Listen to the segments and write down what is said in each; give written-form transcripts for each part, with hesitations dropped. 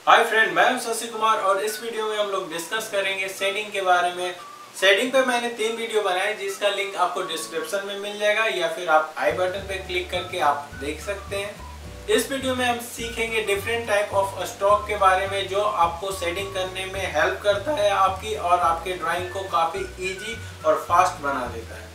Hi friend, मैं हूं शशि कुमार और इस वीडियो में हम लोग डिस्कस करेंगे शेडिंग के बारे में। शेडिंग पे मैंने 3 वीडियो बनाए जिसका लिंक आपको डिस्क्रिप्शन में मिल जाएगा या फिर आप आई बटन पे क्लिक करके आप देख सकते हैं। इस वीडियो में हम सीखेंगे डिफरेंट टाइप ऑफ स्ट्रोक के बारे में जो आपको शेडिंग करने में हेल्प करता है आपकी और आपके ड्राइंग को काफ़ी ईजी और फास्ट बना देता है।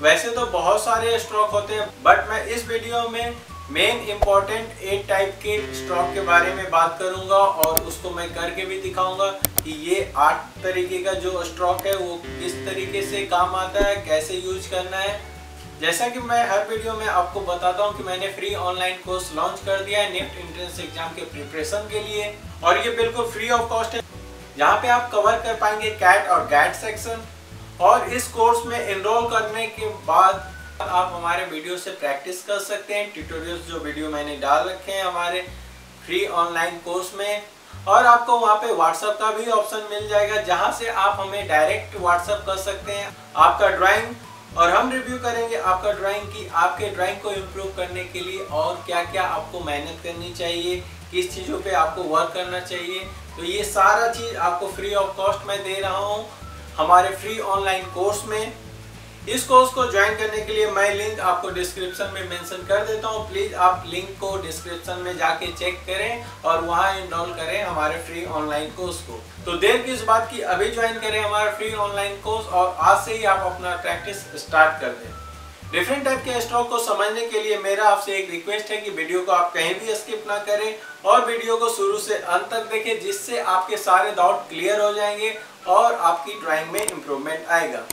वैसे तो बहुत सारे स्ट्रोक होते हैं बट मैं इस वीडियो में मेन इम्पोर्टेंट 8 टाइप के स्ट्रोक के बारे में बात करूंगा और उसको मैं करके भी दिखाऊंगा कि ये 8 तरीके का जो स्ट्रोक है वो किस तरीके से काम आता है, कैसे यूज करना है। जैसा कि मैं हर वीडियो में आपको बताता हूं कि मैंने फ्री ऑनलाइन कोर्स लॉन्च कर दिया है निफ्ट एंट्रेंस एग्जाम के प्रिपरेशन के लिए और ये बिल्कुल फ्री ऑफ कॉस्ट है। यहाँ पे आप कवर कर पाएंगे कैट और गैट सेक्शन और इस कोर्स में एनरोल करने के बाद आप हमारे वीडियो से प्रैक्टिस कर सकते हैं। ट्यूटोरियल्स जो वीडियो मैंने डाल रखे हैं हमारे फ्री ऑनलाइन कोर्स में और आपको वहां पे व्हाट्सएप का भी ऑप्शन मिल जाएगा जहां से आप हमें डायरेक्ट व्हाट्सएप कर सकते हैं आपका ड्राइंग और हम रिव्यू करेंगे आपका ड्राइंग की आपके ड्राइंग को इम्प्रूव करने के लिए और क्या क्या आपको मेहनत करनी चाहिए, किस चीज़ों पे आपको वर्क करना चाहिए। तो ये सारा चीज़ आपको फ्री ऑफ कॉस्ट में दे रहा हूँ हमारे फ्री ऑनलाइन कोर्स में। इस कोर्स को ज्वाइन करने के लिए मैं लिंक आपको डिस्क्रिप्शन में मेंशन कर देता हूं। प्लीज आप लिंक को डिस्क्रिप्शन में जाके चेक करें और वहां एनरोल करें हमारे फ्री ऑनलाइन कोर्स को। तो देर किस बात की, अभी ज्वाइन करें हमारा फ्री ऑनलाइन कोर्स और आज से ही आप अपना प्रैक्टिस स्टार्ट कर दें। डिफरेंट टाइप के स्ट्रोक को समझने के लिए मेरा आपसे एक रिक्वेस्ट है कि वीडियो को आप कहीं भी स्किप ना करें और वीडियो को शुरू से अंत तक देखें जिससे आपके सारे डाउट क्लियर हो जाएंगे और आपकी ड्राइंग में इम्प्रूवमेंट आएगा।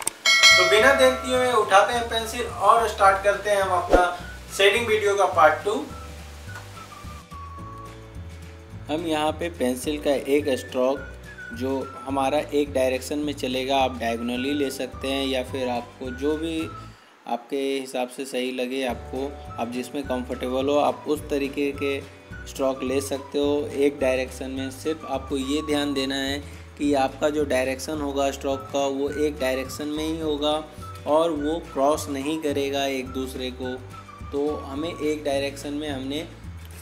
तो बिना देर किए हुए उठाते हैं पेंसिल और स्टार्ट करते हैं हम अपना शेडिंग वीडियो का पार्ट 2। हम यहाँ पे पेंसिल का एक स्ट्रोक जो हमारा एक डायरेक्शन में चलेगा, आप डायगोनली ले सकते हैं या फिर आपको जो भी आपके हिसाब से सही लगे, आपको आप जिसमें कंफर्टेबल हो आप उस तरीके के स्ट्रोक ले सकते हो एक डायरेक्शन में। सिर्फ आपको ये ध्यान देना है कि आपका जो डायरेक्शन होगा स्ट्रोक का वो एक डायरेक्शन में ही होगा और वो क्रॉस नहीं करेगा एक दूसरे को। तो हमें एक डायरेक्शन में हमने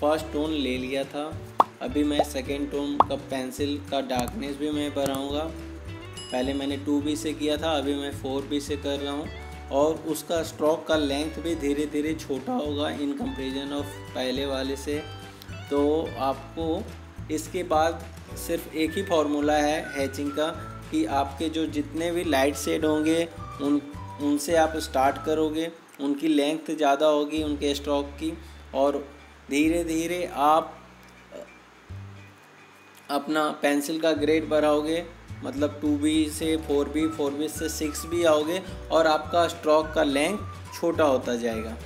फर्स्ट टोन ले लिया था, अभी मैं सेकेंड टोन का पेंसिल का डार्कनेस भी मैं बढ़ाऊँगा। पहले मैंने 2B से किया था, अभी मैं 4B से कर रहा हूँ और उसका स्ट्रोक का लेंथ भी धीरे धीरे छोटा होगा इन कंपैरिजन ऑफ पहले वाले से। तो आपको इसके बाद सिर्फ एक ही फार्मूला है हैचिंग का कि आपके जो जितने भी लाइट शेड होंगे उनसे आप स्टार्ट करोगे, उनकी लेंथ ज़्यादा होगी उनके स्ट्रोक की और धीरे धीरे आप अपना पेंसिल का ग्रेड बढ़ाओगे, मतलब 2B से 4B, 4B से 6B आओगे और आपका स्ट्रोक का लेंथ छोटा होता जाएगा।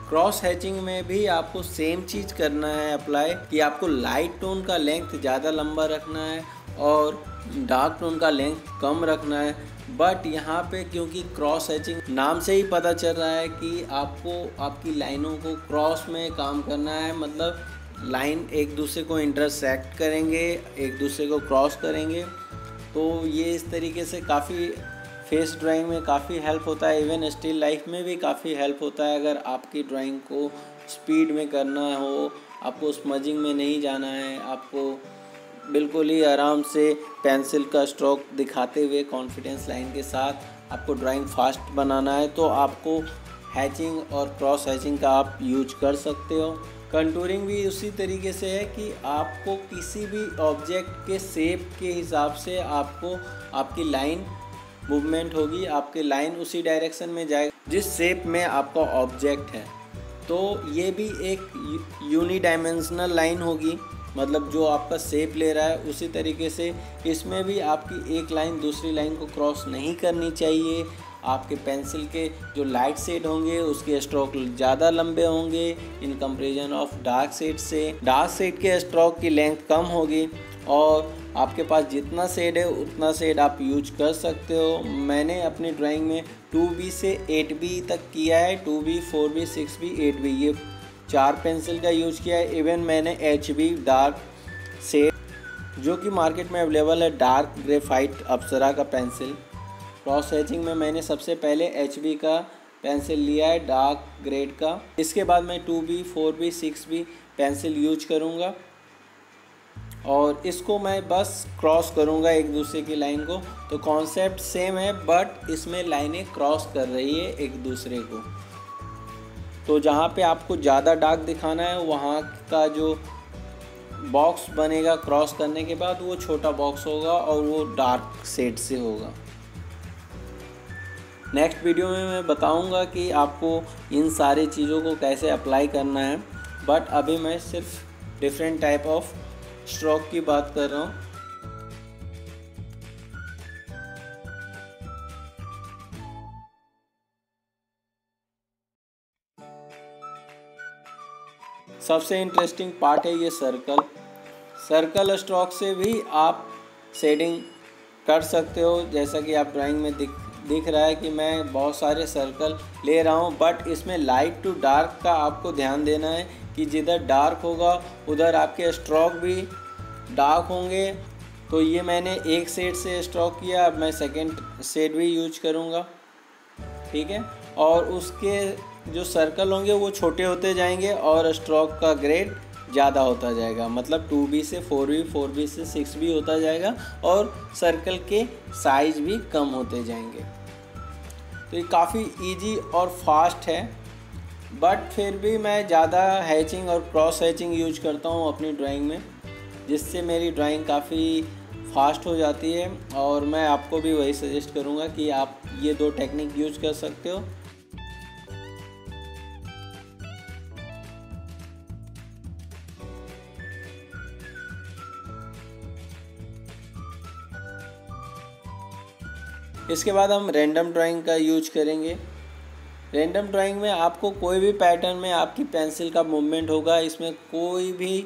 क्रॉस हैचिंग में भी आपको सेम चीज़ करना है अप्लाई कि आपको लाइट टोन का लेंथ ज़्यादा लंबा रखना है और डार्क टोन का लेंथ कम रखना है। बट यहाँ पे क्योंकि क्रॉस हैचिंग नाम से ही पता चल रहा है कि आपको आपकी लाइनों को क्रॉस में काम करना है, मतलब लाइन एक दूसरे को इंटरसेक्ट करेंगे, एक दूसरे को क्रॉस करेंगे। तो ये इस तरीके से काफ़ी फेस ड्राइंग में काफ़ी हेल्प होता है, इवन स्टिल लाइफ में भी काफ़ी हेल्प होता है। अगर आपकी ड्राइंग को स्पीड में करना हो, आपको स्मजिंग में नहीं जाना है, आपको बिल्कुल ही आराम से पेंसिल का स्ट्रोक दिखाते हुए कॉन्फिडेंस लाइन के साथ आपको ड्राइंग फास्ट बनाना है तो आपको हैचिंग और क्रॉस हैचिंग का आप यूज कर सकते हो। कंटूरिंग भी उसी तरीके से है कि आपको किसी भी ऑब्जेक्ट के शेप के हिसाब से आपको आपकी लाइन मूवमेंट होगी, आपकी लाइन उसी डायरेक्शन में जाएगी जिस शेप में आपका ऑब्जेक्ट है। तो ये भी एक यूनिडायमेंशनल लाइन होगी, मतलब जो आपका शेप ले रहा है उसी तरीके से इसमें भी आपकी एक लाइन दूसरी लाइन को क्रॉस नहीं करनी चाहिए। आपके पेंसिल के जो लाइट शेड होंगे उसके स्ट्रोक ज़्यादा लंबे होंगे in comparison of dark shade से। डार्क शेड के स्ट्रोक की लेंथ कम होगी और आपके पास जितना शेड है उतना शेड आप यूज कर सकते हो। मैंने अपनी ड्राइंग में 2B से 8B तक किया है, 2B, 4B, 6B, 8B, ये 4 पेंसिल का यूज किया है। इवन मैंने HB डार्क शेड जो कि मार्केट में अवेलेबल है, डार्क ग्रेफाइट अप्सरा का पेंसिल। क्रॉस हैचिंग में मैंने सबसे पहले HB का पेंसिल लिया है, डार्क ग्रेड का। इसके बाद मैं 2B, 4B, 6B pencil use करूँगा और इसको मैं बस क्रॉस करूँगा एक दूसरे की लाइन को। तो कॉन्सेप्ट सेम है बट इसमें लाइनें क्रॉस कर रही है एक दूसरे को। तो जहाँ पे आपको ज़्यादा डार्क दिखाना है वहाँ का जो बॉक्स बनेगा क्रॉस करने के बाद वो छोटा बॉक्स होगा और वो डार्क शेड से होगा। नेक्स्ट वीडियो में मैं बताऊंगा कि आपको इन सारी चीज़ों को कैसे अप्लाई करना है, बट अभी मैं सिर्फ डिफरेंट टाइप ऑफ स्ट्रोक की बात कर रहा हूँ। सबसे इंटरेस्टिंग पार्ट है ये सर्कल स्ट्रोक से भी आप शेडिंग कर सकते हो। जैसा कि आप ड्राइंग में दिख रहा है कि मैं बहुत सारे सर्कल ले रहा हूँ, बट इसमें लाइट टू डार्क का आपको ध्यान देना है कि जिधर डार्क होगा उधर आपके स्ट्रोक भी डार्क होंगे। तो ये मैंने एक शेड से स्ट्रोक किया, अब मैं सेकंड शेड भी यूज करूँगा, ठीक है। और उसके जो सर्कल होंगे वो छोटे होते जाएंगे और स्ट्रोक का ग्रेड ज़्यादा होता जाएगा, मतलब 2B से 4B, 4B से 6B होता जाएगा और सर्कल के साइज भी कम होते जाएंगे। तो ये काफ़ी इजी और फास्ट है, बट फिर भी मैं ज़्यादा हैचिंग और क्रॉस हैचिंग यूज करता हूँ अपनी ड्राइंग में, जिससे मेरी ड्राइंग काफ़ी फास्ट हो जाती है। और मैं आपको भी वही सजेस्ट करूँगा कि आप ये 2 टेक्निक यूज कर सकते हो। इसके बाद हम रैंडम ड्राइंग का यूज करेंगे। रैंडम ड्राइंग में आपको कोई भी पैटर्न में आपकी पेंसिल का मूवमेंट होगा, इसमें कोई भी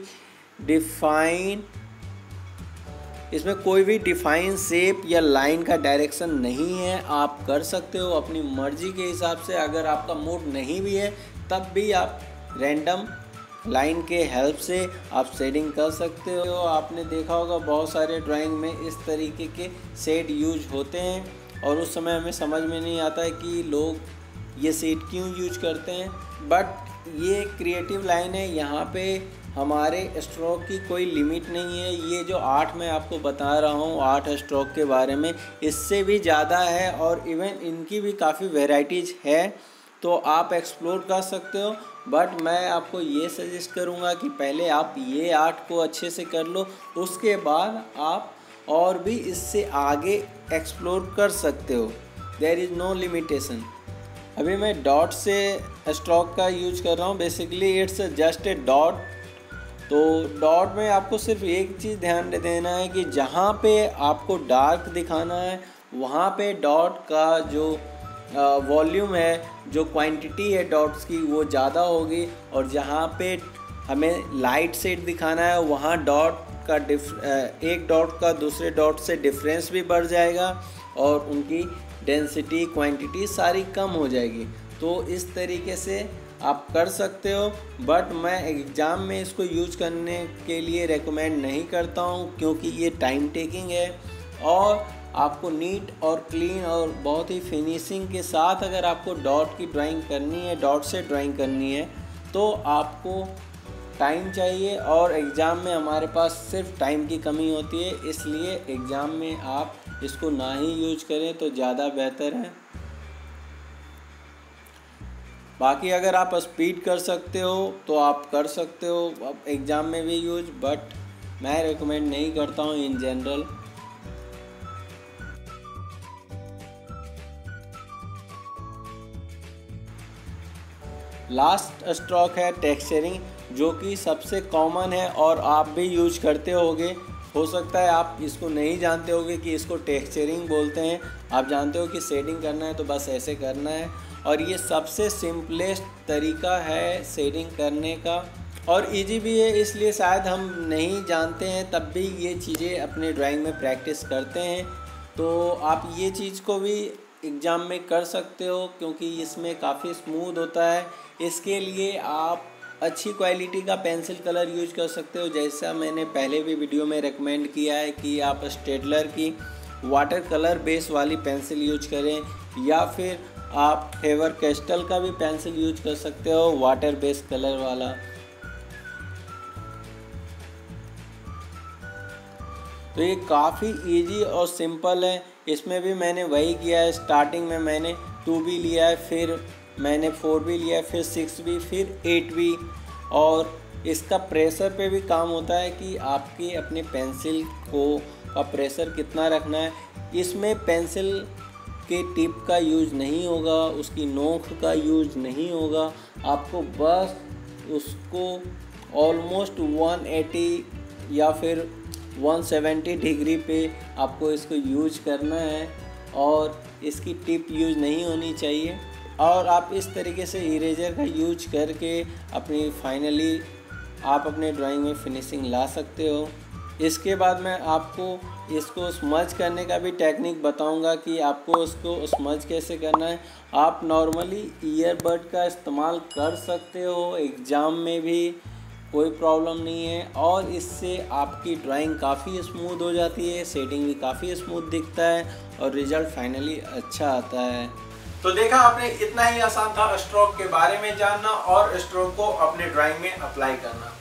डिफाइन शेप या लाइन का डायरेक्शन नहीं है। आप कर सकते हो अपनी मर्जी के हिसाब से। अगर आपका मूड नहीं भी है तब भी आप रैंडम लाइन के हेल्प से आप शेडिंग कर सकते हो। आपने देखा होगा बहुत सारे ड्राइंग में इस तरीके के शेड यूज होते हैं और उस समय हमें समझ में नहीं आता है कि लोग ये शेड क्यों यूज करते हैं, बट ये क्रिएटिव लाइन है। यहाँ पे हमारे स्ट्रोक की कोई लिमिट नहीं है। ये जो 8 मैं आपको बता रहा हूँ 8 स्ट्रोक के बारे में, इससे भी ज़्यादा है और इवन इनकी भी काफ़ी वेराइटीज़ है, तो आप एक्सप्लोर कर सकते हो। बट मैं आपको ये सजेस्ट करूँगा कि पहले आप ये 8 को अच्छे से कर लो, उसके बाद आप और भी इससे आगे एक्सप्लोर कर सकते हो। There is no limitation. अभी मैं डॉट से स्ट्रोक का यूज कर रहा हूँ। Basically it's just a dot. तो डॉट में आपको सिर्फ एक चीज़ ध्यान देना है कि जहाँ पे आपको डार्क दिखाना है वहाँ पे डॉट का जो वॉल्यूम है, जो क्वांटिटी है डॉट्स की, वो ज़्यादा होगी, और जहाँ पे हमें लाइट शेड दिखाना है वहाँ डॉट का एक डॉट का दूसरे डॉट से डिफरेंस भी बढ़ जाएगा और उनकी डेंसिटी, क्वांटिटी सारी कम हो जाएगी। तो इस तरीके से आप कर सकते हो, बट मैं एग्ज़ाम में इसको यूज करने के लिए रेकमेंड नहीं करता हूँ, क्योंकि ये टाइम टेकिंग है और आपको नीट और क्लीन और बहुत ही फिनिशिंग के साथ अगर आपको डॉट की ड्राइंग करनी है, डॉट से ड्राइंग करनी है, तो आपको टाइम चाहिए और एग्ज़ाम में हमारे पास सिर्फ टाइम की कमी होती है। इसलिए एग्ज़ाम में आप इसको ना ही यूज करें तो ज़्यादा बेहतर है। बाकी अगर आप स्पीड कर सकते हो तो आप कर सकते हो अब एग्ज़ाम में भी यूज, बट मैं रेकमेंड नहीं करता हूँ इन जनरल। लास्ट स्ट्रोक है टेक्सचरिंग, जो कि सबसे कॉमन है और आप भी यूज करते होगे। हो सकता है आप इसको नहीं जानते होगे कि इसको टेक्सचरिंग बोलते हैं। आप जानते हो कि शेडिंग करना है तो बस ऐसे करना है, और ये सबसे सिंपलेस्ट तरीका है शेडिंग करने का और इजी भी है। इसलिए शायद हम नहीं जानते हैं तब भी ये चीज़ें अपने ड्राइंग में प्रैक्टिस करते हैं। तो आप ये चीज़ को भी एग्ज़ाम में कर सकते हो, क्योंकि इसमें काफ़ी स्मूथ होता है। इसके लिए आप अच्छी क्वालिटी का पेंसिल कलर यूज कर सकते हो। जैसा मैंने पहले भी वीडियो में रेकमेंड किया है कि आप स्टेडलर की वाटर कलर बेस वाली पेंसिल यूज करें, या फिर आप फेवर कैस्टल का भी पेंसिल यूज कर सकते हो वाटर बेस कलर वाला। तो ये काफ़ी इजी और सिंपल है। इसमें भी मैंने वही किया है, स्टार्टिंग में मैंने 2B लिया है, फिर मैंने 4B लिया है, फिर 6B, फिर 8B। और इसका प्रेशर पे भी काम होता है कि आपकी अपने पेंसिल का प्रेशर कितना रखना है। इसमें पेंसिल के टिप का यूज नहीं होगा, उसकी नोक का यूज नहीं होगा। आपको बस उसको ऑलमोस्ट 180 या फिर 170 डिग्री पे आपको इसको यूज करना है, और इसकी टिप यूज नहीं होनी चाहिए। और आप इस तरीके से इरेजर का यूज करके अपनी फाइनली आप अपने ड्राइंग में फिनिशिंग ला सकते हो। इसके बाद मैं आपको इसको स्मज करने का भी टेक्निक बताऊंगा कि आपको उसको स्मज कैसे करना है। आप नॉर्मली ईयरबड का इस्तेमाल कर सकते हो, एग्ज़ाम में भी कोई प्रॉब्लम नहीं है, और इससे आपकी ड्राइंग काफ़ी स्मूथ हो जाती है, शेडिंग भी काफ़ी स्मूथ दिखता है, और रिज़ल्ट फाइनली अच्छा आता है। तो देखा आपने, इतना ही आसान था स्ट्रोक के बारे में जानना और स्ट्रोक को अपने ड्राइंग में अप्लाई करना।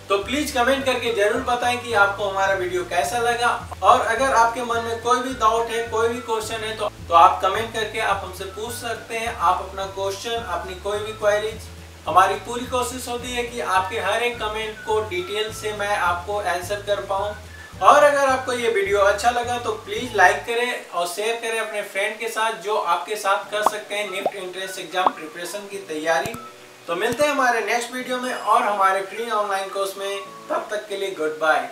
तो प्लीज कमेंट करके जरूर बताएं कि आपको हमारा वीडियो कैसा लगा, और अगर आपके मन में कोई भी डाउट है, कोई भी क्वेश्चन है, तो आप कमेंट करके आप हमसे पूछ सकते हैं। आप अपना क्वेश्चन, अपनी कोई भी क्वेरीज, हमारी पूरी कोशिश होती है कि आपके हर एक कमेंट को डिटेल से मैं आपको आंसर कर पाऊँ। और अगर आपको ये वीडियो अच्छा लगा तो प्लीज़ लाइक करें और शेयर करें अपने फ्रेंड के साथ, जो आपके साथ कर सकते हैं निफ्ट एंट्रेंस एग्जाम प्रिपरेशन की तैयारी। तो मिलते हैं हमारे नेक्स्ट वीडियो में और हमारे फ्री ऑनलाइन कोर्स में। तब तक के लिए गुड बाय।